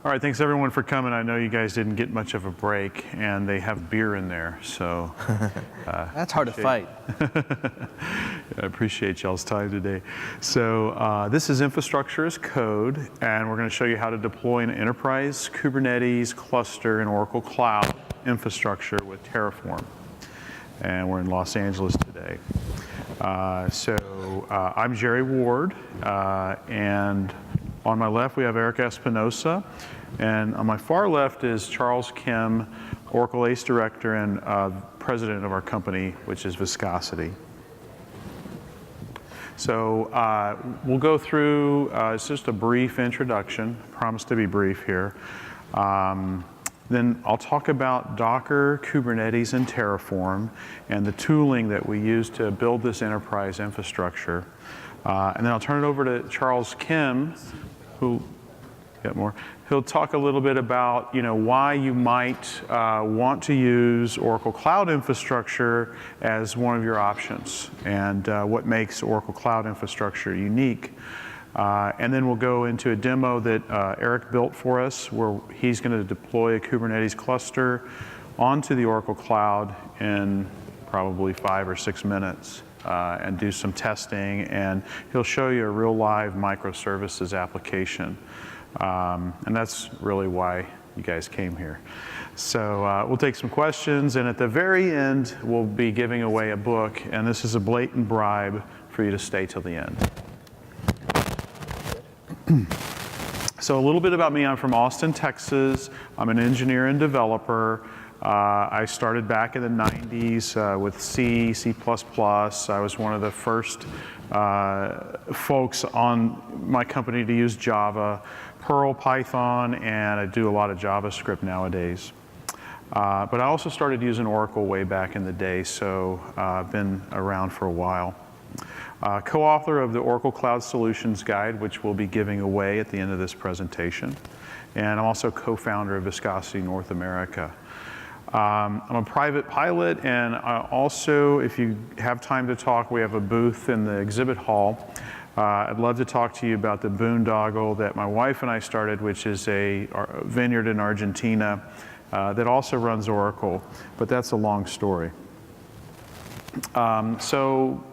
All right, thanks everyone for coming. I know you guys didn't get much of a break, and they have beer in there, so. That's hard to fight. I appreciate y'all's time today. So this is Infrastructure as Code, and we're going to show you how to deploy an enterprise Kubernetes cluster in Oracle Cloud infrastructure with Terraform. And we're in Los Angeles today. I'm Jerry Ward, and on my left we have Eric Espinosa, and on my far left is Charles Kim, Oracle ACE Director and President of our company, which is Viscosity. So we'll go through, it's just a brief introduction, promise to be brief here. Then I'll talk about Docker, Kubernetes, and Terraform, and the tooling that we use to build this enterprise infrastructure. And then I'll turn it over to Charles Kim, who, he'll talk a little bit about, why you might want to use Oracle Cloud Infrastructure as one of your options, and what makes Oracle Cloud Infrastructure unique. And then we'll go into a demo that Eric built for us, where he's going to deploy a Kubernetes cluster onto the Oracle Cloud in probably 5 or 6 minutes. And do some testing, and he'll show you a real live microservices application. And that's really why you guys came here. So we'll take some questions, and at the very end, we'll be giving away a book, and this is a blatant bribe for you to stay till the end. So a little bit about me. I'm from Austin, Texas. I'm an engineer and developer. I started back in the 90s with C, C++. I was one of the first folks on my company to use Java, Perl, Python, and I do a lot of JavaScript nowadays. But I also started using Oracle way back in the day, so I've been around for a while. Co-author of the Oracle Cloud Solutions Guide, which we'll be giving away at the end of this presentation. And I'm also co-founder of Viscosity North America. I'm a private pilot, and also, if you have time to talk, we have a booth in the exhibit hall. I'd love to talk to you about the boondoggle that my wife and I started, which is a vineyard in Argentina that also runs Oracle, but that's a long story. So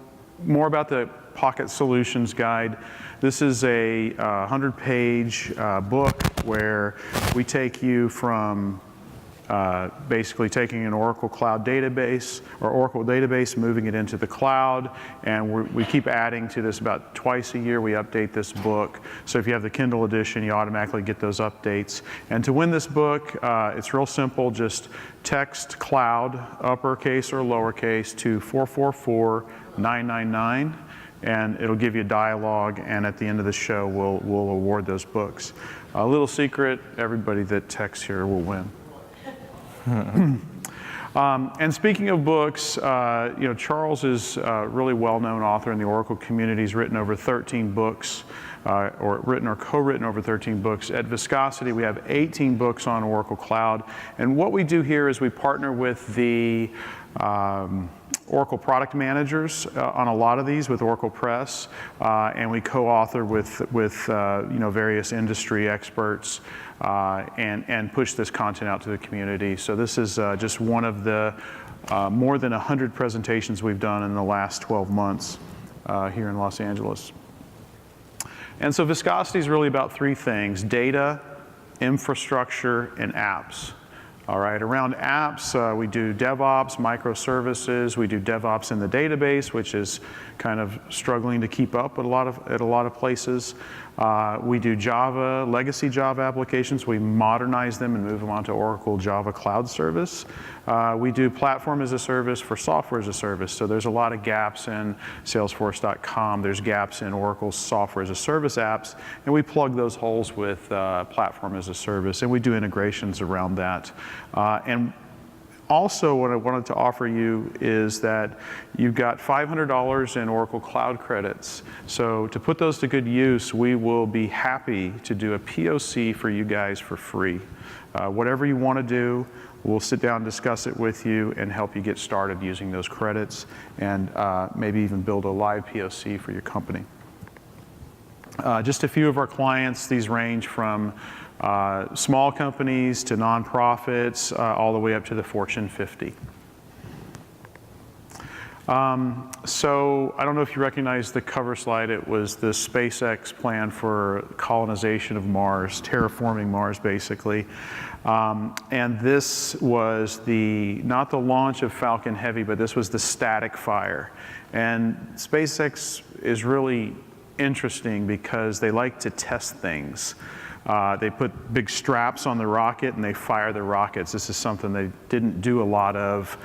more about the Pocket Solutions Guide. This is a 100-page book where we take you from basically taking an Oracle Cloud database, or Oracle database, moving it into the cloud, and we keep adding to this. About twice a year we update this book. So if you have the Kindle edition, you automatically get those updates. And to win this book, it's real simple. Just text cloud, uppercase or lowercase, to 444-999, and it'll give you a dialogue, and at the end of the show we'll award those books. A little secret, everybody that texts here will win. And speaking of books, Charles is a really well-known author in the Oracle community. He's written over 13 books, or written or co-written over 13 books. At Viscosity, we have 18 books on Oracle Cloud. And what we do here is we partner with the Oracle product managers on a lot of these with Oracle Press, and we co-author with various industry experts and push this content out to the community. So this is just one of the more than 100 presentations we've done in the last 12 months here in Los Angeles. And so Viscosity is really about 3 things: data, infrastructure, and apps. All right, around apps, we do DevOps, microservices. We do DevOps in the database, which is kind of struggling to keep up at a lot of places. We do Java, legacy Java applications. We modernize them and move them onto Oracle Java Cloud Service. We do platform as a service for software as a service. So there's a lot of gaps in Salesforce.com. There's gaps in Oracle's software as a service apps, and we plug those holes with platform as a service, and we do integrations around that. And also, what I wanted to offer you is that you've got $500 in Oracle Cloud credits. So to put those to good use, we will be happy to do a POC for you guys for free. Whatever you want to do, we'll sit down and discuss it with you and help you get started using those credits, and maybe even build a live POC for your company. Just a few of our clients, these range from small companies to nonprofits, all the way up to the Fortune 50. So I don't know if you recognize the cover slide. It was the SpaceX plan for colonization of Mars, terraforming Mars basically. And this was not the launch of Falcon Heavy, but this was the static fire. And SpaceX is really interesting because they like to test things. They put big straps on the rocket and they fire the rockets. This is something they didn't do a lot of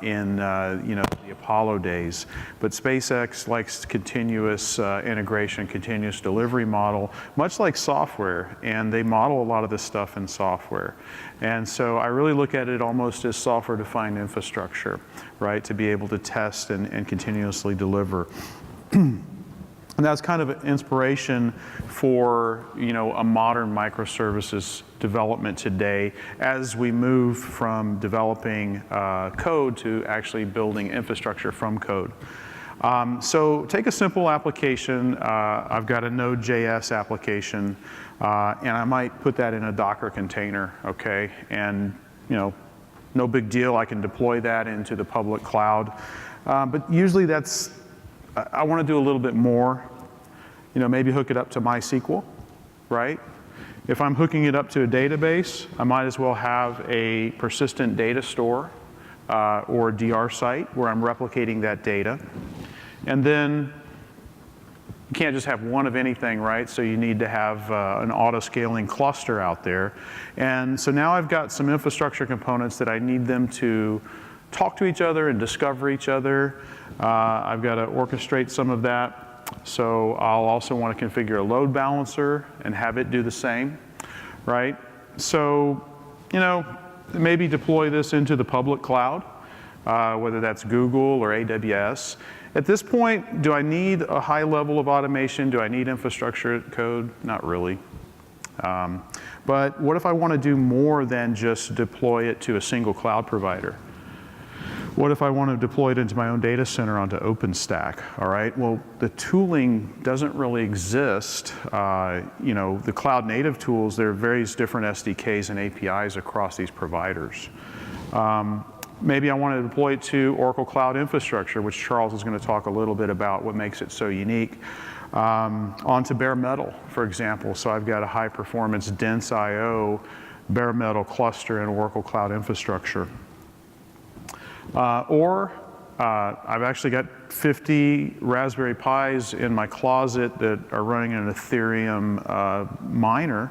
in the Apollo days. But SpaceX likes continuous integration, continuous delivery model, much like software, and they model a lot of this stuff in software. And so I really look at it almost as software-defined infrastructure, right, to be able to test and continuously deliver. And that's kind of an inspiration for, a modern microservices development today as we move from developing code to actually building infrastructure from code. So take a simple application. I've got a Node.js application, and I might put that in a Docker container, okay? And, no big deal. I can deploy that into the public cloud. But usually I want to do a little bit more. Maybe hook it up to MySQL, right? If I'm hooking it up to a database, I might as well have a persistent data store or a DR site where I'm replicating that data. And then you can't just have one of anything, right? So you need to have an auto-scaling cluster out there. And so now I've got some infrastructure components that I need them to talk to each other and discover each other. I've got to orchestrate some of that. So I'll also want to configure a load balancer and have it do the same, right? So, maybe deploy this into the public cloud, whether that's Google or AWS. At this point, do I need a high level of automation? Do I need infrastructure code? Not really. But what if I want to do more than just deploy it to a single cloud provider? What if I want to deploy it into my own data center onto OpenStack, all right? Well, the tooling doesn't really exist. The cloud native tools, there are various different SDKs and APIs across these providers. Maybe I want to deploy it to Oracle Cloud Infrastructure, which Charles is going to talk a little bit about what makes it so unique. Onto bare metal, for example. So I've got a high performance dense IO bare metal cluster in Oracle Cloud Infrastructure. I've actually got 50 Raspberry Pis in my closet that are running an Ethereum miner.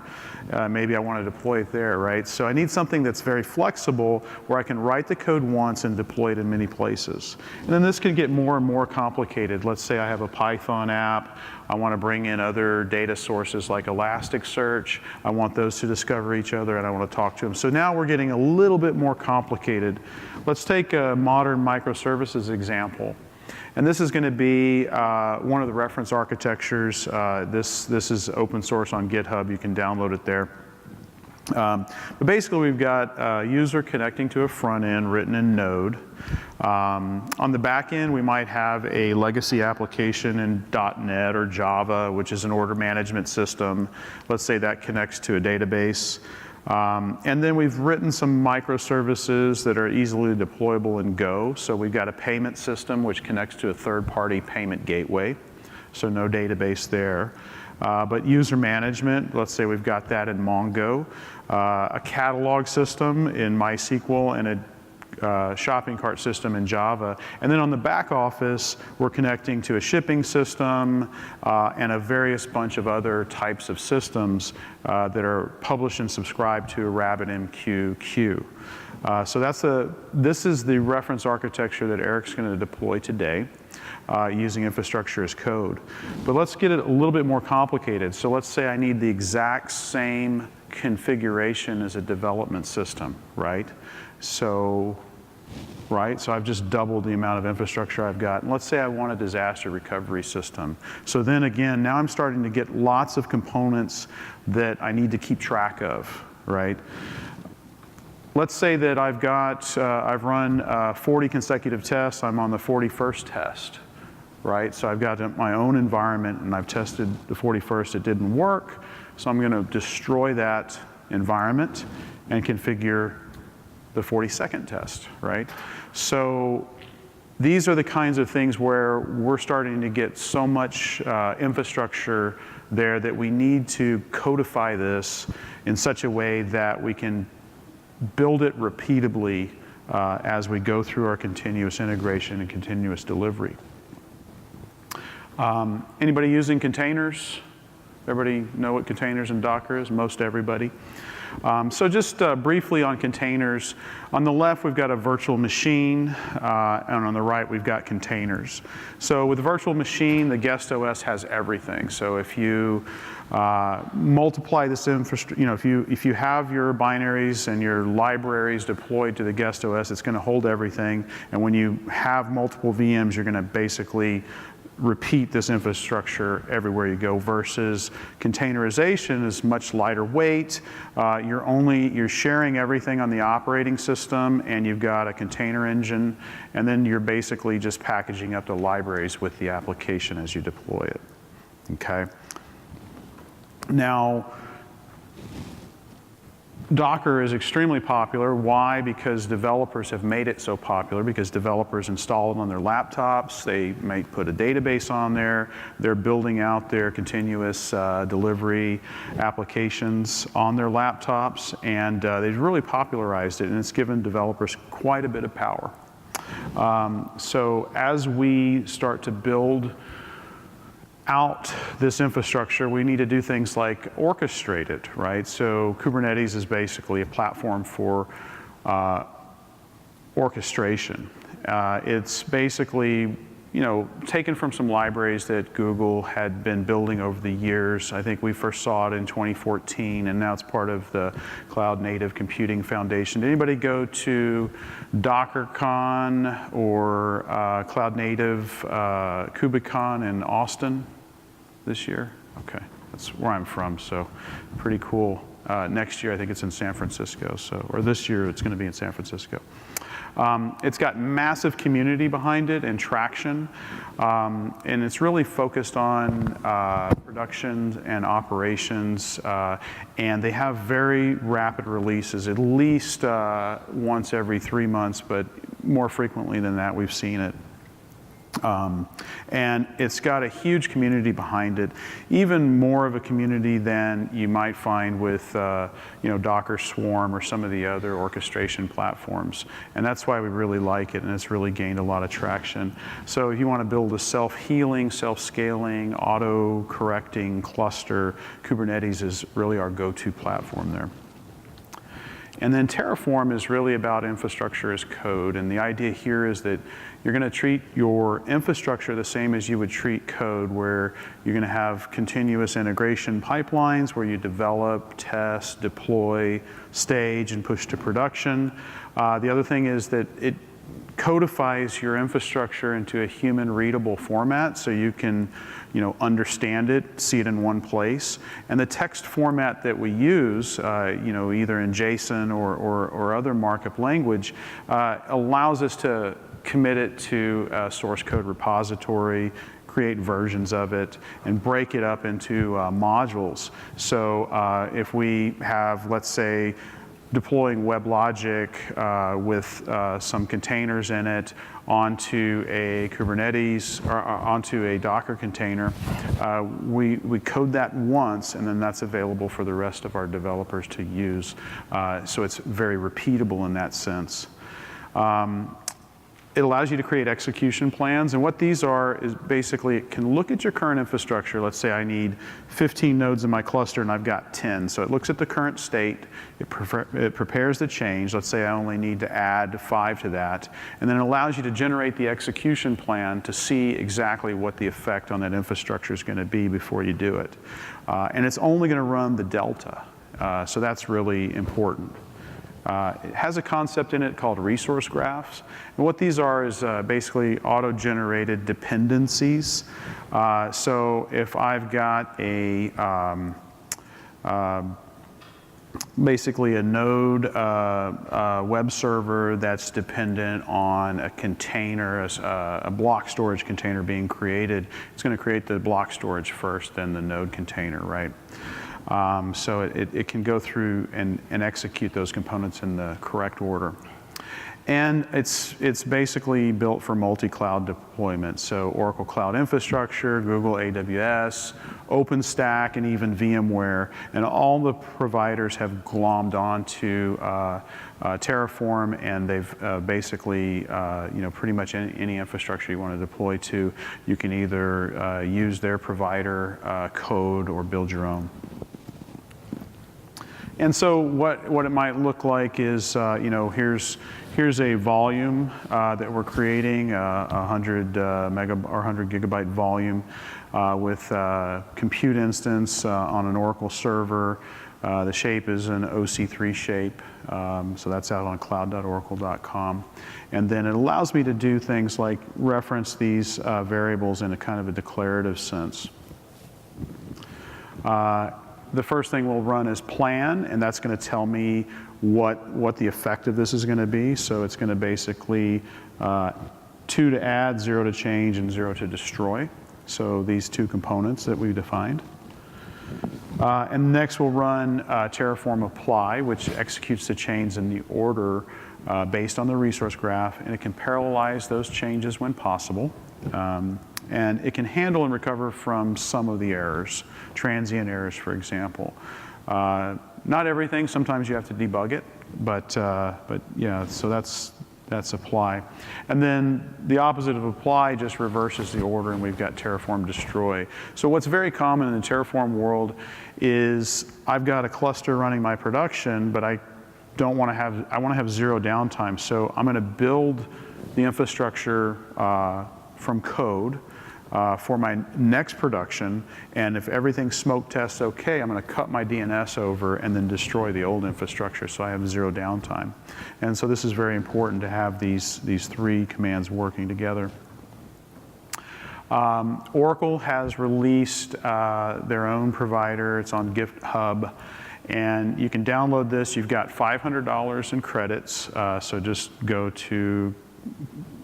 Maybe I want to deploy it there, right? So I need something that's very flexible where I can write the code once and deploy it in many places. And then this can get more and more complicated. Let's say I have a Python app. I want to bring in other data sources like Elasticsearch. I want those to discover each other and I want to talk to them. So now we're getting a little bit more complicated. Let's take a modern microservices example. And this is going to be one of the reference architectures. This is open source on GitHub. You can download it there. But basically, we've got a user connecting to a front end written in Node. On the back end, we might have a legacy application in .NET or Java, which is an order management system. Let's say that connects to a database. And then we've written some microservices that are easily deployable in Go. So we've got a payment system which connects to a third-party payment gateway. So no database there. But user management, let's say we've got that in Mongo. A catalog system in MySQL and a shopping cart system in Java. And then on the back office, we're connecting to a shipping system and a various bunch of other types of systems that are published and subscribed to a RabbitMQ queue. So this is the reference architecture that Eric's going to deploy today using infrastructure as code. But let's get it a little bit more complicated. So let's say I need the exact same configuration as a development system, right? So I've just doubled the amount of infrastructure I've got. And let's say I want a disaster recovery system. So then again, now I'm starting to get lots of components that I need to keep track of, right? Let's say that I've run 40 consecutive tests. I'm on the 41st test. right? So I've got my own environment, and I've tested the 41st, it didn't work. So I'm going to destroy that environment and configure the 42nd test, right? So these are the kinds of things where we're starting to get so much infrastructure there that we need to codify this in such a way that we can build it repeatably as we go through our continuous integration and continuous delivery. Anybody using containers? Everybody know what containers and Docker is? Most everybody. So just briefly on containers, on the left we've got a virtual machine, and on the right we've got containers. So with the virtual machine, the guest OS has everything. So if you multiply this infrastructure, if you have your binaries and your libraries deployed to the guest OS, it's going to hold everything. And when you have multiple VMs, you're going to basically repeat this infrastructure everywhere you go, versus containerization is much lighter weight. You're sharing everything on the operating system, and you've got a container engine, and then you're basically just packaging up the libraries with the application as you deploy it. Okay. Now, Docker is extremely popular. Why? Because developers have made it so popular, because developers install it on their laptops. They may put a database on there. They're building out their continuous delivery applications on their laptops, and they've really popularized it, and it's given developers quite a bit of power. So as we start to build out this infrastructure, we need to do things like orchestrate it, right? So Kubernetes is basically a platform for orchestration. It's basically, taken from some libraries that Google had been building over the years. I think we first saw it in 2014, and now it's part of the Cloud Native Computing Foundation. Did anybody go to DockerCon or Cloud Native KubeCon in Austin this year? Okay, that's where I'm from, so pretty cool. Next year I think it's in San Francisco, or this year it's going to be in San Francisco. It's got massive community behind it and traction, and it's really focused on production and operations, and they have very rapid releases, at least once every 3 months, but more frequently than that we've seen it. And it's got a huge community behind it, even more of a community than you might find with Docker Swarm or some of the other orchestration platforms. And that's why we really like it, and it's really gained a lot of traction. So if you want to build a self-healing, self-scaling, auto-correcting cluster, Kubernetes is really our go-to platform there. And then Terraform is really about infrastructure as code, and the idea here is that you're going to treat your infrastructure the same as you would treat code, where you're going to have continuous integration pipelines where you develop, test, deploy, stage, and push to production. The other thing is that it codifies your infrastructure into a human-readable format, so you can understand it, see it in one place. And the text format that we use, either in JSON or other markup language, allows us to commit it to a source code repository, create versions of it, and break it up into modules. So if we have, let's say, deploying WebLogic with some containers in it onto a Kubernetes or onto a Docker container, we code that once, and then that's available for the rest of our developers to use. So it's very repeatable in that sense. It allows you to create execution plans, and what these are is basically it can look at your current infrastructure. Let's say I need 15 nodes in my cluster and I've got 10. So it looks at the current state, it prepares the change. Let's say I only need to add 5 to that, and then it allows you to generate the execution plan to see exactly what the effect on that infrastructure is going to be before you do it. And it's only going to run the delta, so that's really important. It has a concept in it called resource graphs. And what these are is basically auto-generated dependencies. So if I've got a basically a node web server that's dependent on a container, a block storage container being created. It's going to create the block storage first, then the node container, right? So it can go through and execute those components in the correct order. And it's basically built for multi-cloud deployment. So Oracle Cloud Infrastructure, Google AWS, OpenStack, and even VMware. And all the providers have glommed onto Terraform, and they've basically, pretty much any infrastructure you want to deploy to, you can either use their provider code or build your own. And so what it might look like is, here's a volume that we're creating, 100 gigabyte volume with compute instance on an Oracle server. The shape is an OC3 shape, so that's out on cloud.oracle.com. And then it allows me to do things like reference these variables in a kind of a declarative sense. The first thing we'll run is plan, and that's going to tell me what the effect of this is going to be. So it's going to basically 2 to add, 0 to change, and 0 to destroy. So these two components that we defined. And next we'll run Terraform apply, which executes the chains in the order based on the resource graph, and it can parallelize those changes when possible. And it can handle and recover from some of the errors, transient errors, for example. Not everything. Sometimes you have to debug it, but yeah. So that's apply. And then the opposite of apply just reverses the order, and we've got Terraform Destroy. So what's very common in the Terraform world is I've got a cluster running my production, but I want to have 0 downtime. So I'm going to build the infrastructure from code for my next production, and if everything smoke tests okay, I'm going to cut my DNS over and then destroy the old infrastructure, so I have 0 downtime. And so this is very important to have these 3 commands working together. Oracle has released their own provider. It's on GitHub, and you can download this. You've got $500 in credits, so just go to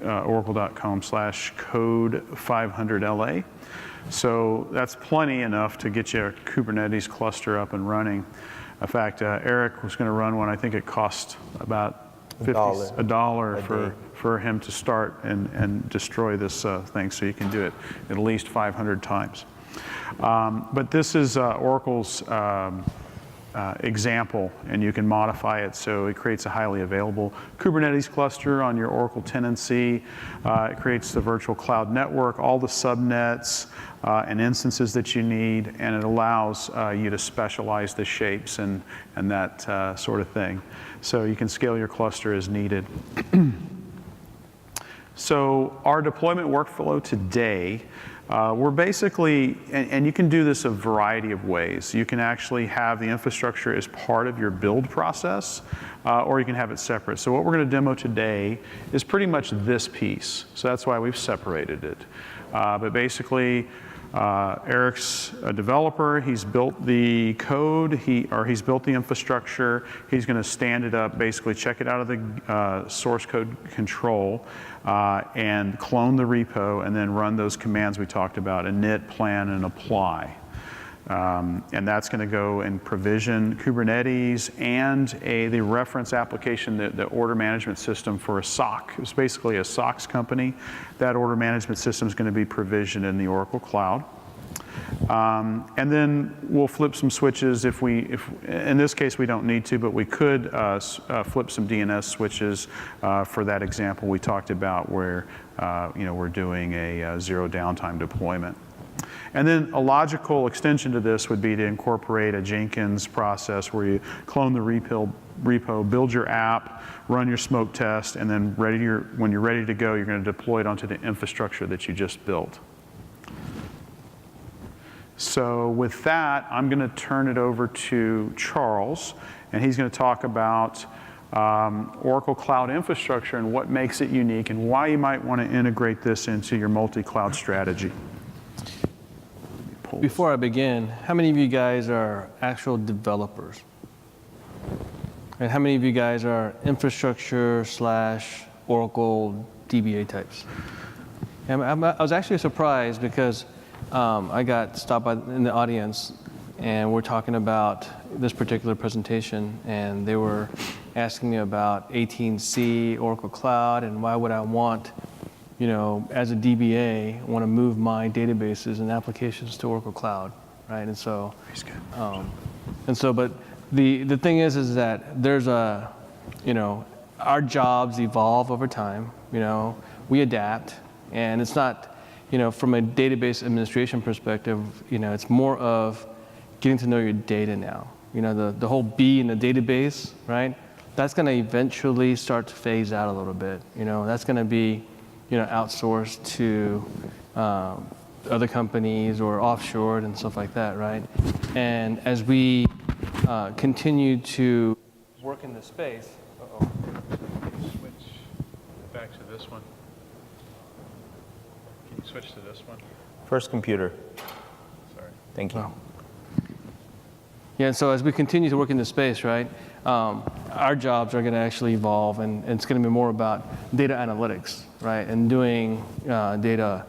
oracle.com/code500LA. So that's plenty enough to get you a Kubernetes cluster up and running. In fact, Eric was going to run one. I think it cost about $1 for him to start and destroy this thing, so you can do it at least 500 times. But this is Oracle's example, and you can modify it so it creates a highly available Kubernetes cluster on your Oracle tenancy. It creates the virtual cloud network, all the subnets and instances that you need, and it allows you to specialize the shapes and that sort of thing. So you can scale your cluster as needed. So our deployment workflow today, we're basically, and you can do this a variety of ways. You can actually have the infrastructure as part of your build process, or you can have it separate. So what we're going to demo today is pretty much this piece. So that's why we've separated it. But basically, Eric's a developer. He's built the code, he's built the infrastructure. He's going to stand it up, basically check it out of the source code control, and clone the repo, and then run those commands we talked about: init, plan, and apply. And that's going to go and provision Kubernetes and the reference application, the order management system for a SOC. It's basically a SOCs company. That order management system is going to be provisioned in the Oracle Cloud. And then we'll flip some switches if in this case we don't need to, but we could flip some DNS switches for that example we talked about where we're doing a 0 downtime deployment. And then a logical extension to this would be to incorporate a Jenkins process where you clone the repo, build your app, run your smoke test, and then when you're ready to go, you're going to deploy it onto the infrastructure that you just built. So with that, I'm going to turn it over to Charles, and he's going to talk about Oracle Cloud Infrastructure and what makes it unique and why you might want to integrate this into your multi-cloud strategy. Before I begin, how many of you guys are actual developers? And how many of you guys are infrastructure / Oracle DBA types? I was actually surprised because I got stopped by in the audience, and we're talking about this particular presentation, and they were asking me about 18C, Oracle Cloud, and why would I want, as a DBA, want to move my databases and applications to Oracle Cloud, right? And so, but the thing is that there's our jobs evolve over time. We adapt, and it's not, from a database administration perspective, it's more of getting to know your data now. The whole B in the database, right? That's going to eventually start to phase out a little bit. That's going to be, outsourced to other companies or offshored and stuff like that, right? And as we continue to work in this space, Switch back to this one. Can you switch to this one? First computer. Sorry. Thank you. Oh. Yeah, and so as we continue to work in this space, right, our jobs are going to actually evolve, and it's going to be more about data analytics, right, and doing data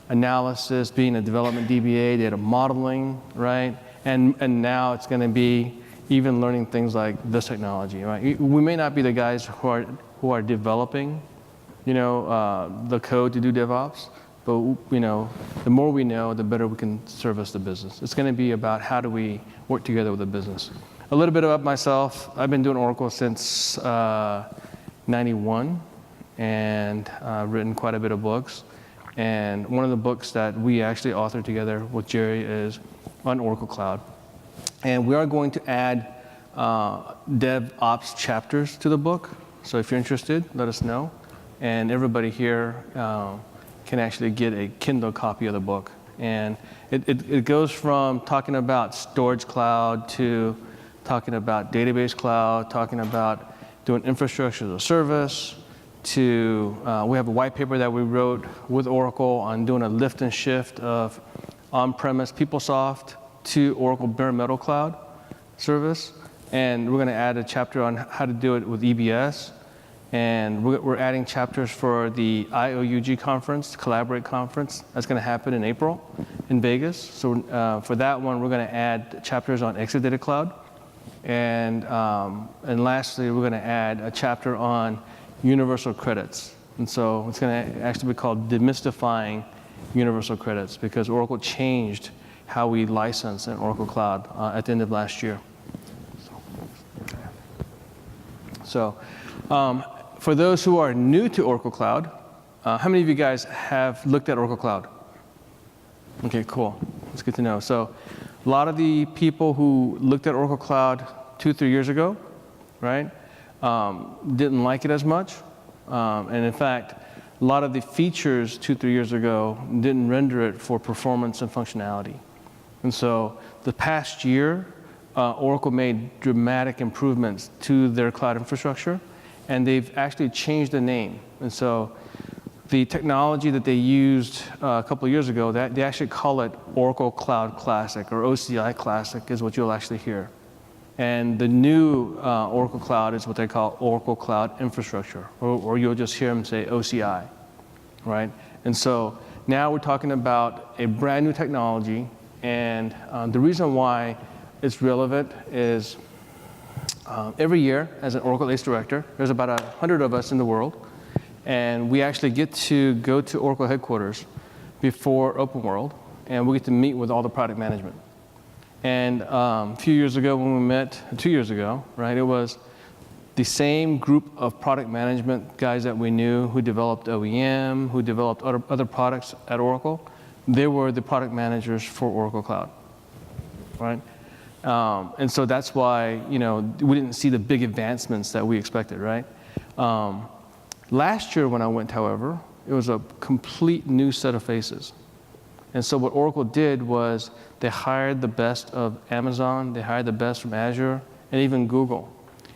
analysis, being a development DBA, data modeling, right, and now it's going to be even learning things like this technology, right. We may not be the guys who are developing, the code to do DevOps, but the more we know, the better we can service the business. It's going to be about how do we work together with the business. A little bit about myself. I've been doing Oracle since '91, and written quite a bit of books. And one of the books that we actually authored together with Jerry is on Oracle Cloud. And we are going to add DevOps chapters to the book. So if you're interested, let us know. And everybody here can actually get a Kindle copy of the book. And it goes from talking about storage cloud to talking about database cloud, talking about doing infrastructure as a service, to we have a white paper that we wrote with Oracle on doing a lift and shift of on-premise PeopleSoft to Oracle bare metal cloud service. And we're going to add a chapter on how to do it with EBS. And we're adding chapters for the IOUG conference, Collaborate conference. That's going to happen in April in Vegas. So for that one, we're going to add chapters on Exadata Cloud. And lastly, we're going to add a chapter on universal credits. And so it's going to actually be called Demystifying Universal Credits, because Oracle changed how we license in Oracle Cloud at the end of last year. So for those who are new to Oracle Cloud, how many of you guys have looked at Oracle Cloud? Okay, cool. That's good to know. So a lot of the people who looked at Oracle Cloud 2-3 years ago, right, didn't like it as much. And in fact, a lot of the features 2-3 years ago didn't render it for performance and functionality. And so the past year, Oracle made dramatic improvements to their cloud infrastructure, and they've actually changed the name. And so the technology that they used a couple of years ago, they actually call it Oracle Cloud Classic, or OCI Classic is what you'll actually hear. And the new Oracle Cloud is what they call Oracle Cloud Infrastructure, or you'll just hear them say OCI, right? And so now we're talking about a brand new technology, and the reason why it's relevant is every year, as an Oracle ACE director, there's about 100 of us in the world, and we actually get to go to Oracle headquarters before OpenWorld, and we get to meet with all the product management. And a few years ago when we met, 2 years ago, right, it was the same group of product management guys that we knew who developed OEM, who developed other products at Oracle. They were the product managers for Oracle Cloud, right? And so that's why, we didn't see the big advancements that we expected, right? Last year when I went, however, it was a complete new set of faces. And so what Oracle did was they hired the best of Amazon, they hired the best from Azure, and even Google.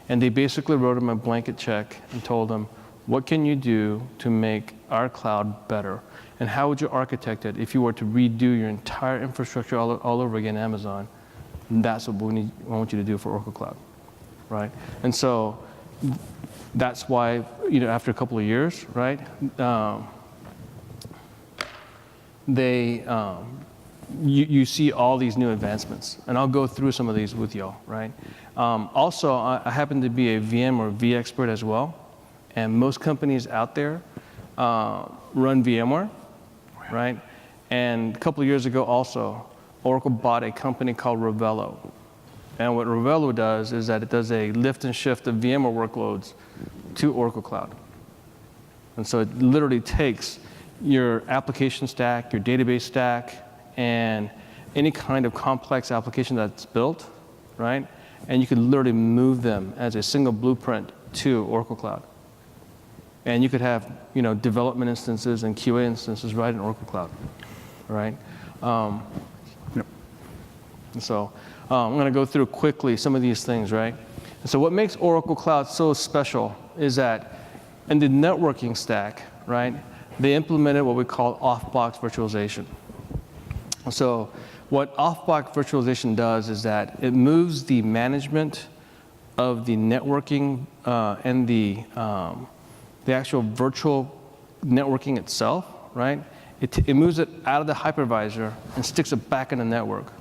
And they basically wrote them a blanket check and told them, what can you do to make our cloud better? And how would you architect it if you were to redo your entire infrastructure all over again in Amazon? And that's what we want you to do for Oracle Cloud. right? And so that's why, after a couple of years, right, you see all these new advancements. And I'll go through some of these with y'all, right? Also, I happen to be a VM or vExpert as well. And most companies out there run VMware, right? And a couple of years ago also, Oracle bought a company called Revelo. And what Revelo does is that it does a lift and shift of VMware workloads to Oracle Cloud. And so it literally takes your application stack, your database stack, and any kind of complex application that's built, right? And you can literally move them as a single blueprint to Oracle Cloud. And you could have, development instances and QA instances right in Oracle Cloud, right? So I'm going to go through quickly some of these things, right? And so what makes Oracle Cloud so special is that in the networking stack, right, they implemented what we call off-box virtualization. So what off-box virtualization does is that it moves the management of the networking and the actual virtual networking itself, right? It moves it out of the hypervisor and sticks it back in the network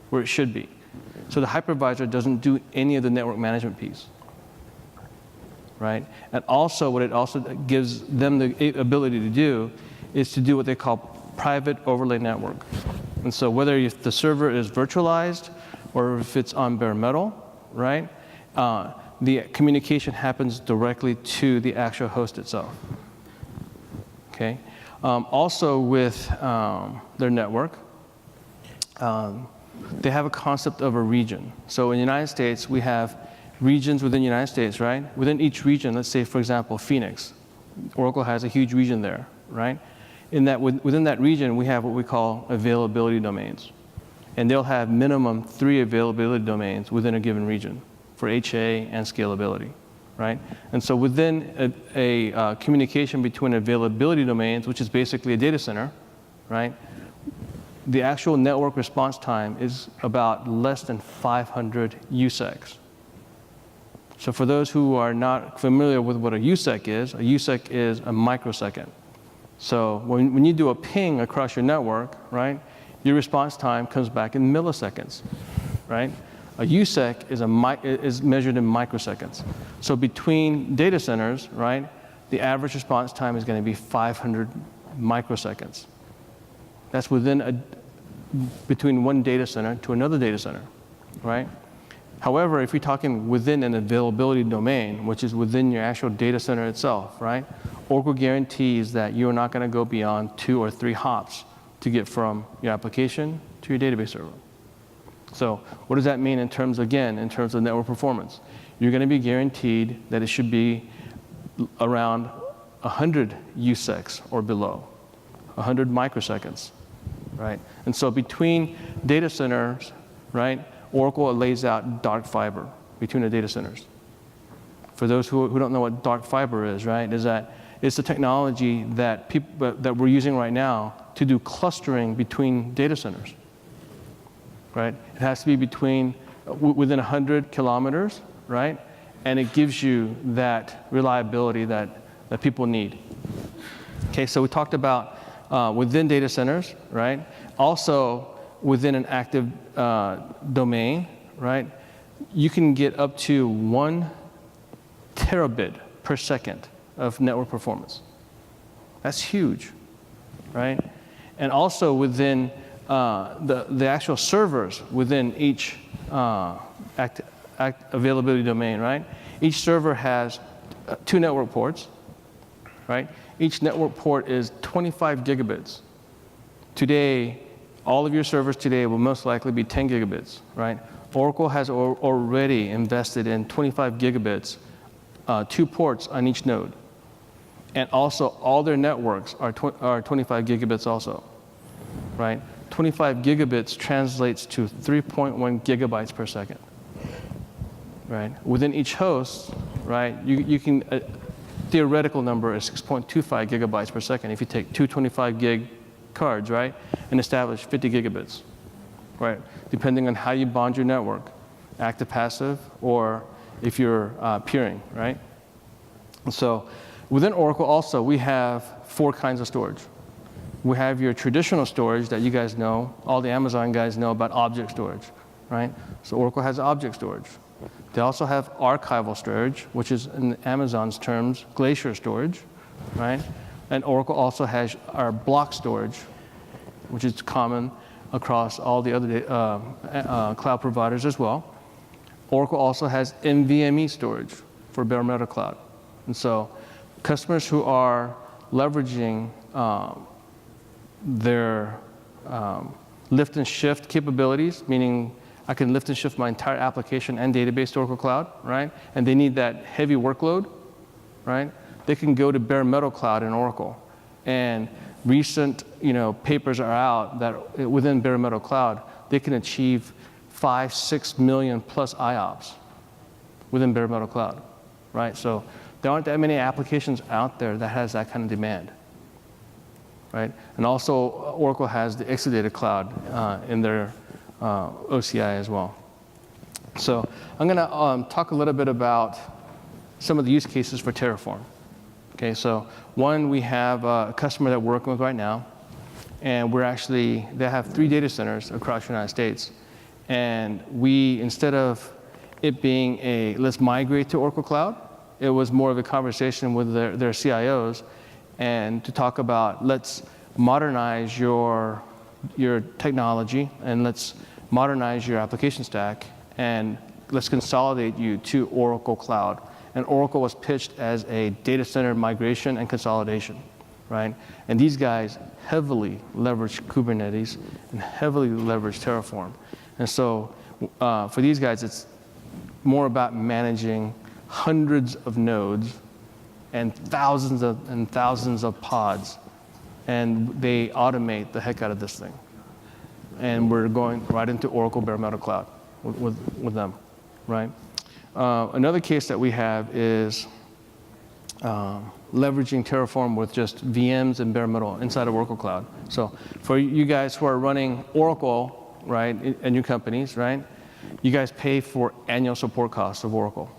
where it should be. So the hypervisor doesn't do any of the network management piece, right? And also what it also gives them the ability to do is to do what they call private overlay network. And so whether the server is virtualized or if it's on bare metal, right? The communication happens directly to the actual host itself. Okay. Also with their network, they have a concept of a region. So in the United States, we have regions within the United States, right? Within each region, let's say, for example, Phoenix. Oracle has a huge region there, right? Within that region, we have what we call availability domains. And they'll have minimum 3 availability domains within a given region for HA and scalability, right? And so within a communication between availability domains, which is basically a data center, right? The actual network response time is about less than 500 USECs. So for those who are not familiar with what a USEC is a microsecond. So when you do a ping across your network, right, your response time comes back in milliseconds, right? A USEC is measured in microseconds. So between data centers, right, the average response time is going to be 500 microseconds. That's between one data center to another data center, right? However, if you're talking within an availability domain, which is within your actual data center itself, right? Oracle guarantees that you're not going to go beyond 2 or 3 hops to get from your application to your database server. So what does that mean in terms of network performance? You're going to be guaranteed that it should be around 100 USECs or below, 100 microseconds, right? And so between data centers, right, Oracle lays out dark fiber between the data centers. For those who don't know what dark fiber is, right, is that it's the technology that we're using right now to do clustering between data centers, right? It has to be within 100 kilometers, right? And it gives you that reliability that people need. Okay, so we talked about within data centers, right? Also within an active domain, right? You can get up to 1 terabit per second of network performance. That's huge, right? And also within the actual servers within each availability domain, right? Each server has 2 network ports, right? Each network port is 25 gigabits. Today, all of your servers today will most likely be 10 gigabits, right? Oracle has already invested in 25 gigabits, 2 ports on each node. And also, all their networks are 25 gigabits also, right? 25 gigabits translates to 3.1 gigabytes per second, right? Within each host, right, you can, theoretical number is 6.25 gigabytes per second if you take 2 25 gig cards, right, and establish 50 gigabits, right, depending on how you bond your network, active, passive, or if you're peering, right? And so within Oracle also, we have 4 kinds of storage. We have your traditional storage that you guys know, all the Amazon guys know about object storage, right? So Oracle has object storage. They also have archival storage, which is in Amazon's terms, glacier storage, right? And Oracle also has our block storage, which is common across all the other cloud providers as well. Oracle also has NVMe storage for bare metal cloud. And so customers who are leveraging their lift and shift capabilities, meaning I can lift and shift my entire application and database to Oracle Cloud, right? And they need that heavy workload, right? They can go to bare metal cloud in Oracle. And recent, papers are out that within bare metal cloud, they can achieve 5, 6 million plus IOPS within bare metal cloud, right? So there aren't that many applications out there that has that kind of demand, right? And also Oracle has the Exadata cloud in their OCI as well. So I'm going to talk a little bit about some of the use cases for Terraform. Okay, so one, we have a customer that we're working with right now, and they have 3 data centers across the United States. And we, instead of it being let's migrate to Oracle Cloud, it was more of a conversation with their CIOs and to talk about let's modernize your technology and let's modernize your application stack and let's consolidate you to Oracle Cloud. And Oracle was pitched as a data center migration and consolidation, right? And these guys heavily leverage Kubernetes and heavily leverage Terraform. And so for these guys, it's more about managing hundreds of nodes and thousands of pods. And they automate the heck out of this thing. And we're going right into Oracle bare metal cloud with them, right? Another case that we have is leveraging Terraform with just VMs and bare metal inside of Oracle Cloud. So for you guys who are running Oracle, right, in your companies, right, you guys pay for annual support costs of Oracle,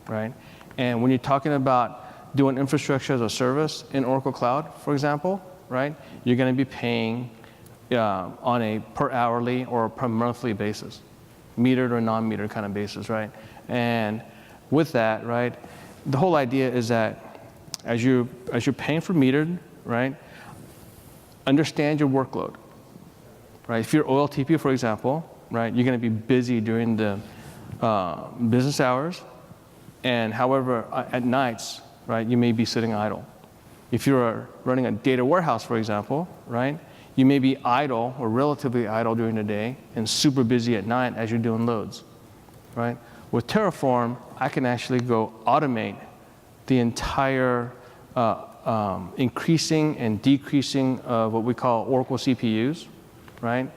right? And when you're talking about doing infrastructure as a service in Oracle Cloud, for example, right, you're going to be paying on a per hourly or per monthly basis, metered or non-metered kind of basis, right? And with that, right, the whole idea is that as you're paying for metered, right, understand your workload, right? If you're OLTP, for example, right, you're going to be busy during the business hours, and however, at nights, right, you may be sitting idle. If you're running a data warehouse, for example, right, you may be idle or relatively idle during the day and super busy at night as you're doing loads, right? With Terraform, I can actually go automate the entire increasing and decreasing of what we call Oracle CPUs, right?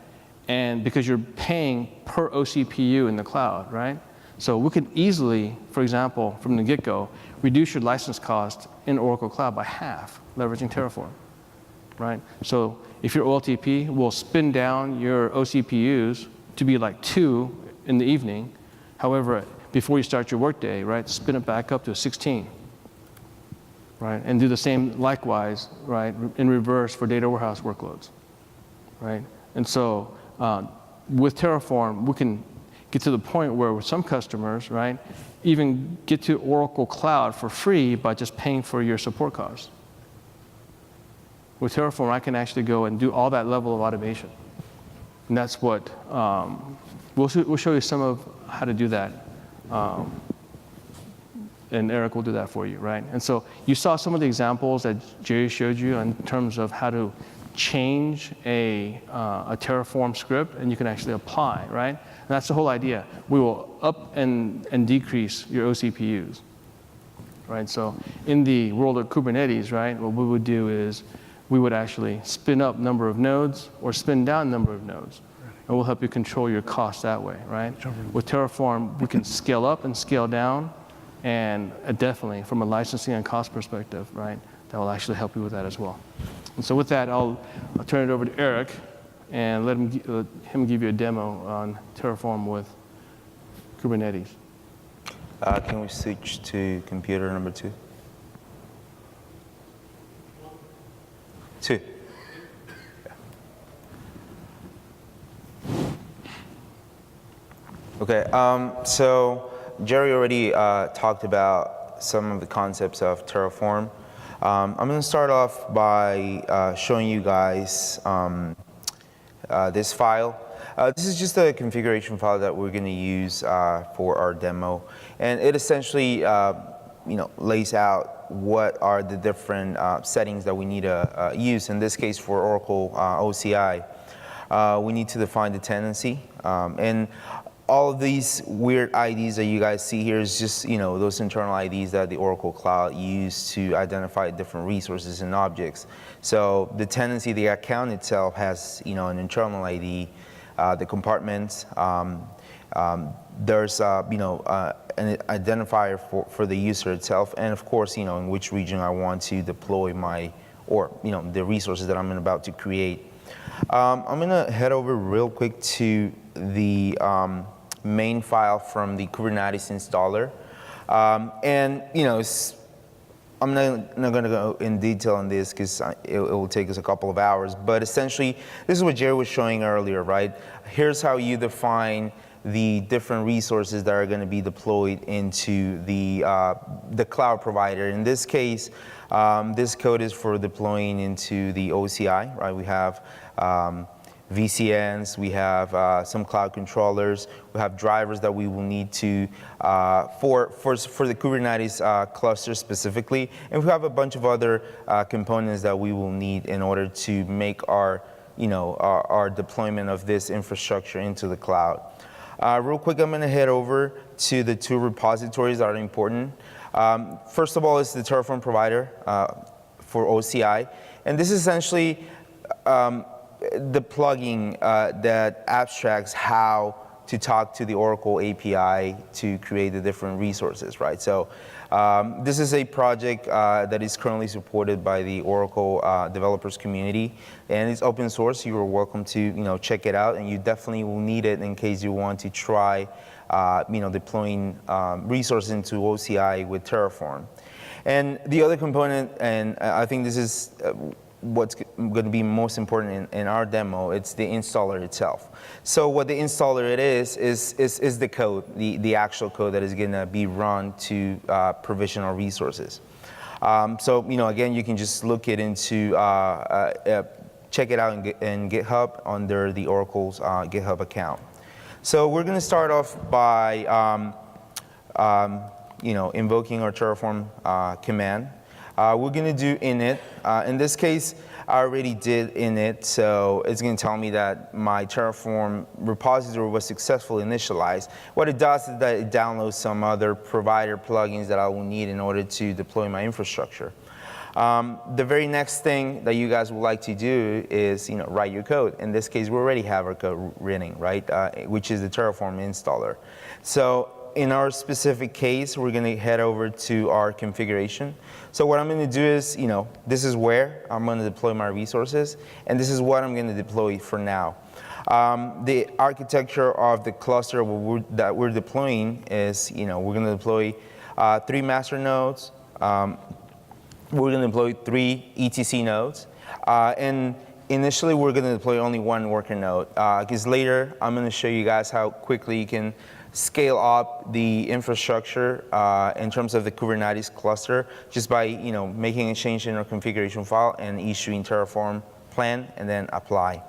And because you're paying per OCPU in the cloud, right? So we could easily, for example, from the get-go, reduce your license cost in Oracle Cloud by half, leveraging Terraform, right? So if you're OLTP, we'll spin down your OCPUs to be like 2 in the evening. However, before you start your workday, right, spin it back up to 16, right? And do the same likewise, right, in reverse for data warehouse workloads, right? And so with Terraform, we can get to the point where with some customers, right, even get to Oracle Cloud for free by just paying for your support costs. With Terraform, I can actually go and do all that level of automation. And that's what, we'll show you some of how to do that. And Eric will do that for you, right? And so you saw some of the examples that Jerry showed you in terms of how to change a Terraform script, and you can actually apply, right? And that's the whole idea. We will up and decrease your OCPUs, right? So in the world of Kubernetes, right, what we would do is we would actually spin up number of nodes or spin down number of nodes. And we'll help you control your costs that way, right? With Terraform, we can scale up and scale down, and definitely from a licensing and cost perspective, right, that will actually help you with that as well. And so with that, I'll turn it over to Eric and let him give you a demo on Terraform with Kubernetes. Can we switch to computer number 2? 2. Okay, so Jerry already talked about some of the concepts of Terraform. I'm going to start off by showing you guys this file. This is just a configuration file that we're going to use for our demo, and it essentially lays out what are the different settings that we need to use. In this case, for Oracle OCI, we need to define the tenancy, and all of these weird IDs that you guys see here is just, those internal IDs that the Oracle Cloud used to identify different resources and objects. So the tenancy, the account itself has, an internal ID, the compartments, there's, an identifier for the user itself, and of course, in which region I want to deploy the resources that I'm about to create. I'm gonna head over real quick to the main file from the Kubernetes installer. And I'm not going to go in detail on this because it will take us a couple of hours, but essentially this is what Jerry was showing earlier, right? Here's how you define the different resources that are going to be deployed into the cloud provider. In this case, this code is for deploying into the OCI, right? We have VCNs, we have some cloud controllers, we have drivers that we will need to, for the Kubernetes cluster specifically, and we have a bunch of other components that we will need in order to make our deployment of this infrastructure into the cloud. Real quick, I'm gonna head over to the 2 repositories that are important. First of all, is the Terraform provider for OCI, and this is essentially the plugin that abstracts how to talk to the Oracle API to create the different resources, right? So this is a project that is currently supported by the Oracle developers community, and it's open source. You are welcome to check it out, and you definitely will need it in case you want to try deploying resources into OCI with Terraform. And the other component, and I think this is what's going to be most important in our demo, it's the installer itself. So what the installer is the code, the actual code that is going to be run to provision our resources. So again, you can just look it into, check it out in GitHub under the Oracle's GitHub account. So we're going to start off by invoking our Terraform command. We're going to do init. In this case, I already did init, so it's going to tell me that my Terraform repository was successfully initialized. What it does is that it downloads some other provider plugins that I will need in order to deploy my infrastructure. The very next thing that you guys would like to do is write your code. In this case, we already have our code running, right? Which is the Terraform installer. So in our specific case, we're going to head over to our configuration. So what I'm going to do is, this is where I'm going to deploy my resources, and this is what I'm going to deploy for now. The architecture of the cluster that we're deploying is, we're going to deploy 3 master nodes. We're going to deploy 3 ETC nodes, and initially we're going to deploy only 1 worker node, because later I'm going to show you guys how quickly you can scale up the infrastructure in terms of the Kubernetes cluster just by making a change in our configuration file and issuing Terraform plan and then apply.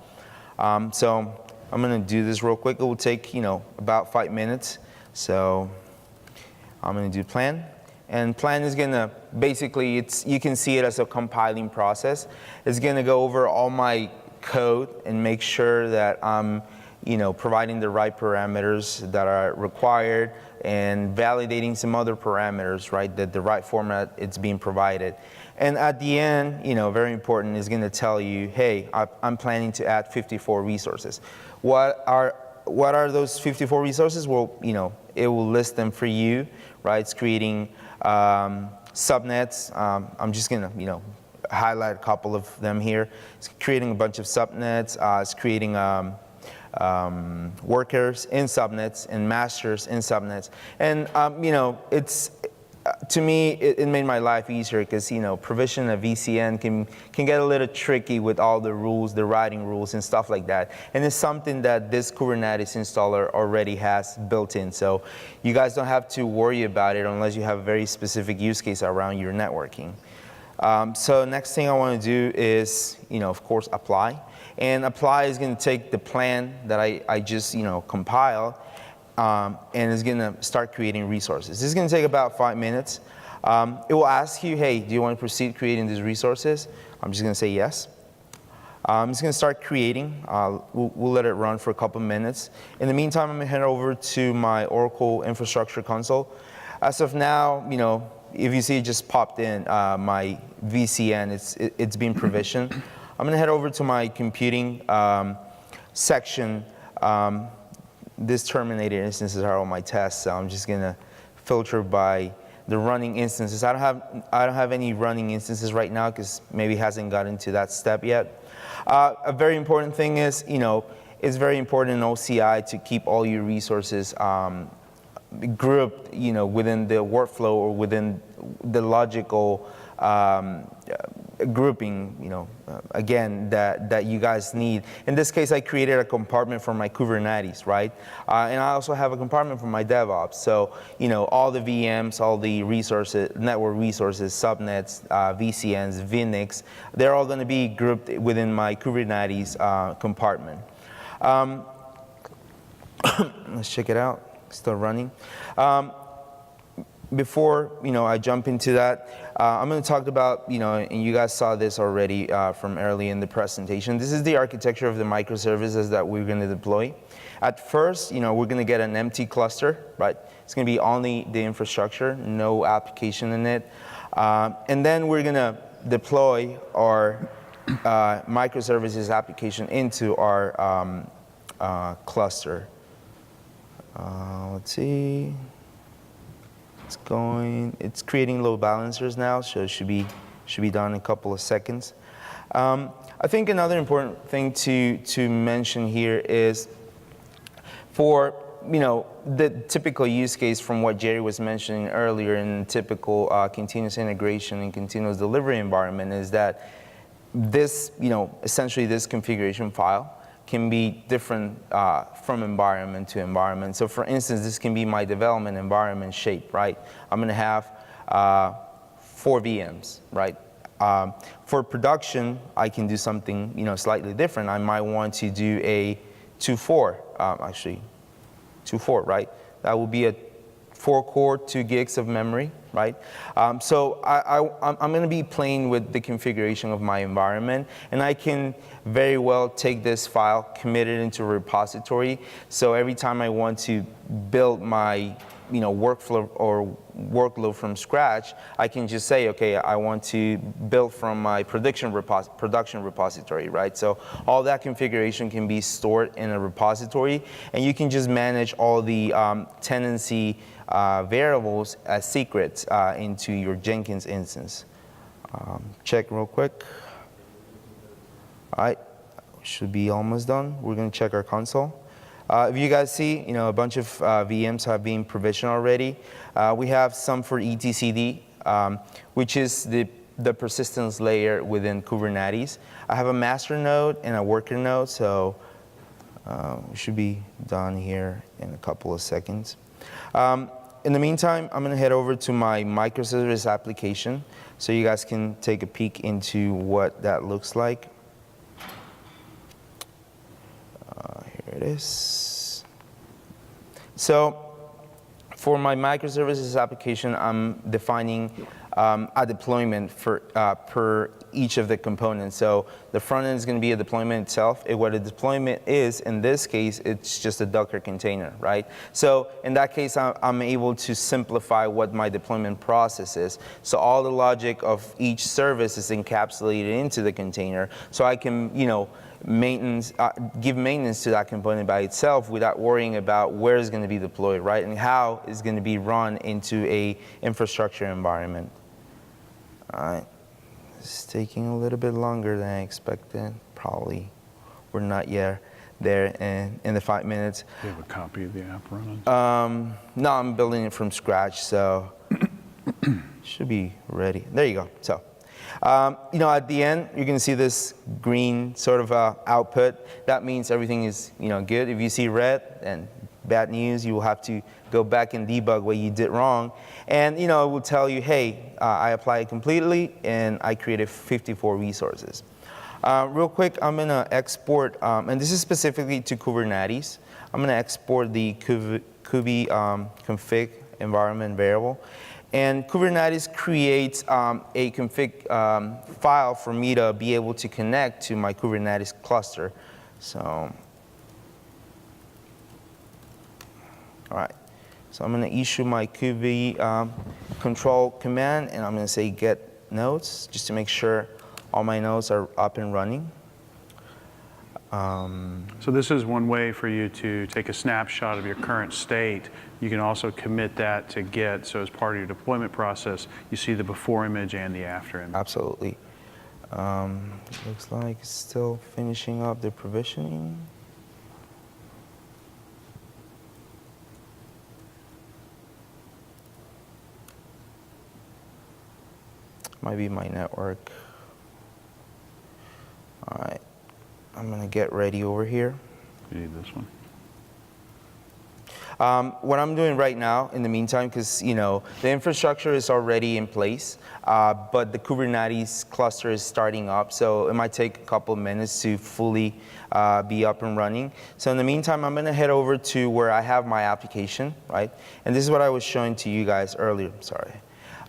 So I'm going to do this real quick. It will take about 5 minutes. So I'm going to do plan. And plan is going to basically, you can see it as a compiling process. It's going to go over all my code and make sure that I'm providing the right parameters that are required and validating some other parameters, right, that the right format it's being provided. And at the end, very important, is going to tell you, hey, I'm planning to add 54 resources. What are those 54 resources? Well, it will list them for you, right? It's creating subnets. I'm just going to, highlight a couple of them here. It's creating a bunch of subnets. It's creating workers in subnets and masters in subnets. And you know, it's to me, it made my life easier because, you know, provision of VCN can get a little tricky with all the rules, the writing rules and stuff like that. And it's something that this Kubernetes installer already has built in. So you guys don't have to worry about it unless you have a very specific use case around your networking. So next thing I want to do is, you know, of course, apply. And apply is going to take the plan that I just, you know, compiled. And it's going to start creating resources. This is going to take about 5 minutes. It will ask you, hey, do you want to proceed creating these resources? I'm just going to say yes. It's going to start creating. We'll let it run for a couple minutes. In the meantime, I'm going to head over to my Oracle Infrastructure Console. As of now, you know, if you see it just popped in, my VCN, it's being provisioned. I'm going to head over to my computing section. This terminated instances are all my tests, so I'm just gonna filter by the running instances. I don't have any running instances right now because maybe hasn't gotten to that step yet. A very important thing is, you know, it's very important in OCI to keep all your resources grouped, you know, within the workflow or within the logical grouping, you know, again, that you guys need. In this case, I created a compartment for my Kubernetes, right? And I also have a compartment for my DevOps. So, you know, all the VMs, all the resources, network resources, subnets, VCNs, VNICs, they're all going to be grouped within my Kubernetes compartment. Let's check it out. Still running. Before, you know, I jump into that, I'm going to talk about, you know, and you guys saw this already from early in the presentation. This is the architecture of the microservices that we're going to deploy. At first, you know, we're going to get an empty cluster, right? It's going to be only the infrastructure, no application in it. And then we're going to deploy our microservices application into our cluster. Let's see. It's creating load balancers now, so it should be done in a couple of seconds. I think another important thing to mention here is for, you know, the typical use case from what Jerry was mentioning earlier in typical continuous integration and continuous delivery environment is that this, you know, essentially this configuration file can be different from environment to environment. So for instance, this can be my development environment shape, right? I'm going to have 4 VMs, right? For production, I can do something, you know, slightly different. I might want to do a 2-4, actually 2-4, right? That would be a 4-core, 2 gigs of memory, right? So I'm going to be playing with the configuration of my environment, and I can very well take this file, commit it into a repository. So every time I want to build my, you know, workflow or workload from scratch, I can just say, okay, I want to build from my production repository, right? So all that configuration can be stored in a repository, and you can just manage all the tenancy variables as secrets into your Jenkins instance. Check real quick. All right, should be almost done. We're going to check our console. If you guys see, you know, a bunch of VMs have been provisioned already. We have some for etcd, which is the persistence layer within Kubernetes. I have a master node and a worker node, so we should be done here in a couple of seconds. In the meantime, I'm going to head over to my microservice application so you guys can take a peek into what that looks like. Here it is. So for my microservices application, I'm defining a deployment for per each of the components. So the front end is going to be a deployment itself. What a deployment is, in this case, it's just a Docker container, right? So in that case, I'm able to simplify what my deployment process is. So all the logic of each service is encapsulated into the container. So I can, you know, give maintenance to that component by itself without worrying about where it's going to be deployed, right? And how it's going to be run into a infrastructure environment. All right. It's taking a little bit longer than I expected. Probably we're not yet there in the 5 minutes. Do you have a copy of the app running? No, I'm building it from scratch, so should be ready. There you go. So, at the end, you're going to see this green sort of output. That means everything is, good. If you see red, then bad news. You will have to go back and debug what you did wrong. And, it will tell you, hey, I applied completely, and I created 54 resources. Real quick, I'm going to export, and this is specifically to Kubernetes. I'm going to export the kubi config environment variable. And Kubernetes creates a config file for me to be able to connect to my Kubernetes cluster. So, all right. So I'm going to issue my kubi control command, and I'm going to say get nodes, just to make sure all my nodes are up and running. So this is one way for you to take a snapshot of your current state. You can also commit that to Git, so as part of your deployment process, you see the before image and the after image. Absolutely. Looks like it's still finishing up the provisioning. Might be my network. All right. I'm going to get ready over here. You need this one. What I'm doing right now, in the meantime, because the infrastructure is already in place, but the Kubernetes cluster is starting up, so it might take a couple of minutes to fully be up and running. So in the meantime, I'm going to head over to where I have my application, right? And this is what I was showing to you guys earlier. Sorry.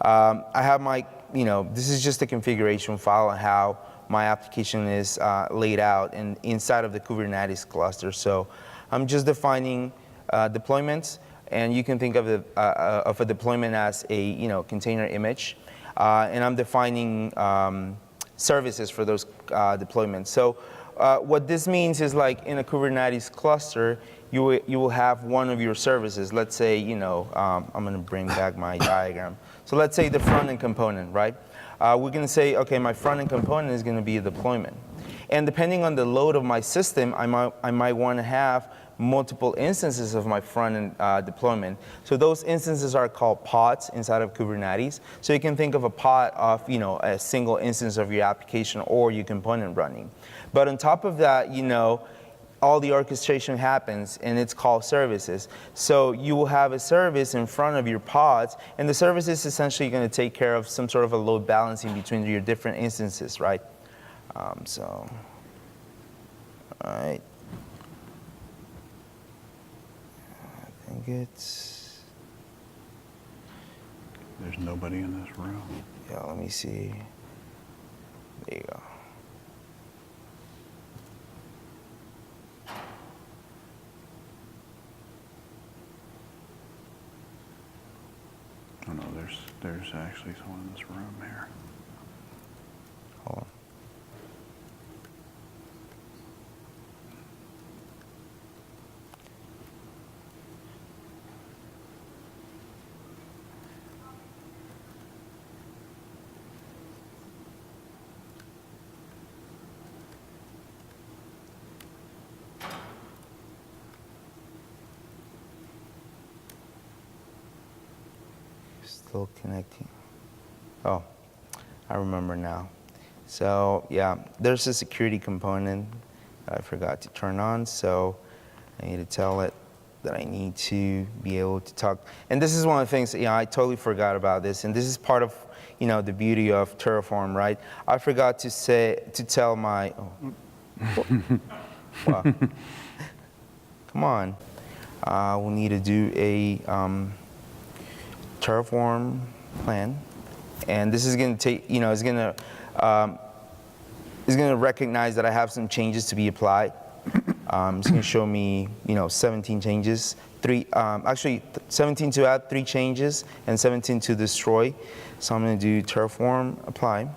I have my, this is just a configuration file on how my application is laid out and inside of the Kubernetes cluster. So I'm just defining deployments, and you can think of a deployment as a container image, and I'm defining services for those deployments. So what this means is, like in a Kubernetes cluster, you will have one of your services. Let's say I'm going to bring back my diagram. So let's say the front end component, right? We're going to say, okay, my front end component is going to be a deployment. And depending on the load of my system, I might want to have multiple instances of my front end deployment. So those instances are called pods inside of Kubernetes. So you can think of a pod of a single instance of your application or your component running. But on top of that, all the orchestration happens, and it's called services. So you will have a service in front of your pods, and the service is essentially going to take care of some sort of a load balancing between your different instances, right? All right. I think it's... There's nobody in this room. Yeah, let me see. There you go. Oh no, there's actually someone in this room here. Hold on. Still connecting. Oh, I remember now. So yeah, there's a security component that I forgot to turn on, so I need to tell it that I need to be able to talk. And this is one of the things, I totally forgot about this, and this is part of, the beauty of Terraform, right? I forgot to tell my, well, come on. We'll need to do a Terraform plan, and this is going to take, it's going to recognize that I have some changes to be applied. It's going to show me, 17 changes, 17 to add 3 changes, and 17 to destroy. So I'm going to do Terraform apply.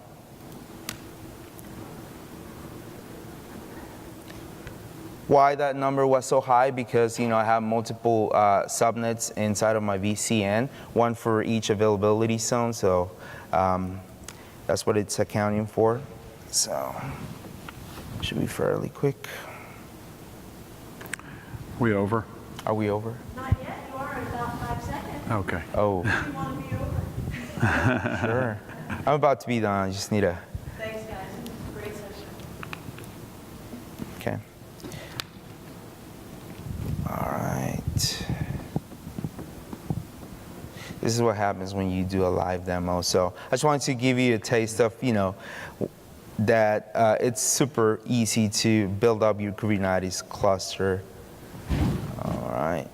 Why that number was so high? Because I have multiple subnets inside of my VCN, one for each availability zone. So that's what it's accounting for. So it should be fairly quick. We over? Are we over? Not yet, you are in about 5 seconds. Okay. Oh, You want to be over? sure. I'm about to be done. I just need a. Thanks, guys. Great session. Okay. All right. This is what happens when you do a live demo. So I just wanted to give you a taste of, that it's super easy to build up your Kubernetes cluster. All right.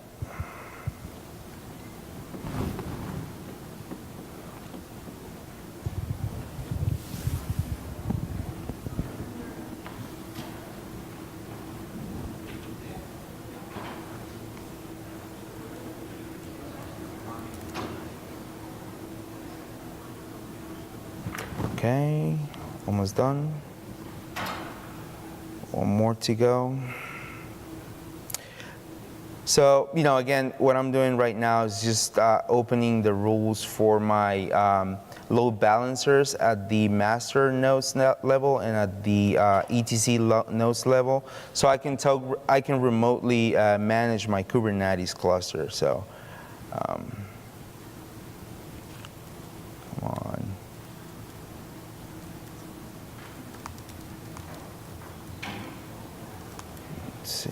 Okay, almost done. One more to go. So, again, what I'm doing right now is just opening the rules for my load balancers at the master nodes level and at the etc nodes level, so I can remotely manage my Kubernetes cluster. So, come on. Let's see.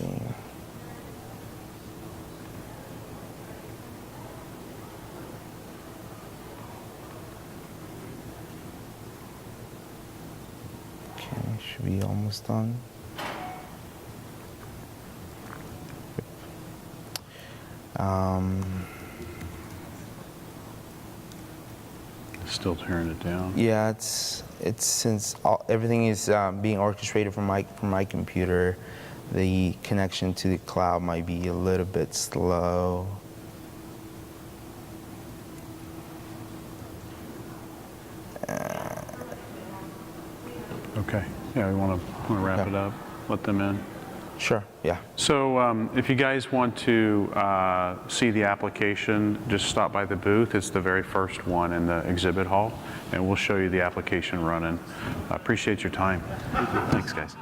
Okay, should be almost done. Still tearing it down. Yeah, it's since everything is being orchestrated from my computer, the connection to the cloud might be a little bit slow. Okay. Yeah, we want to wrap Okay. it up. Let them in. Sure. Yeah. So if you guys want to see the application, just stop by the booth. It's the very first one in the exhibit hall, and we'll show you the application running. I appreciate your time. Thanks, guys.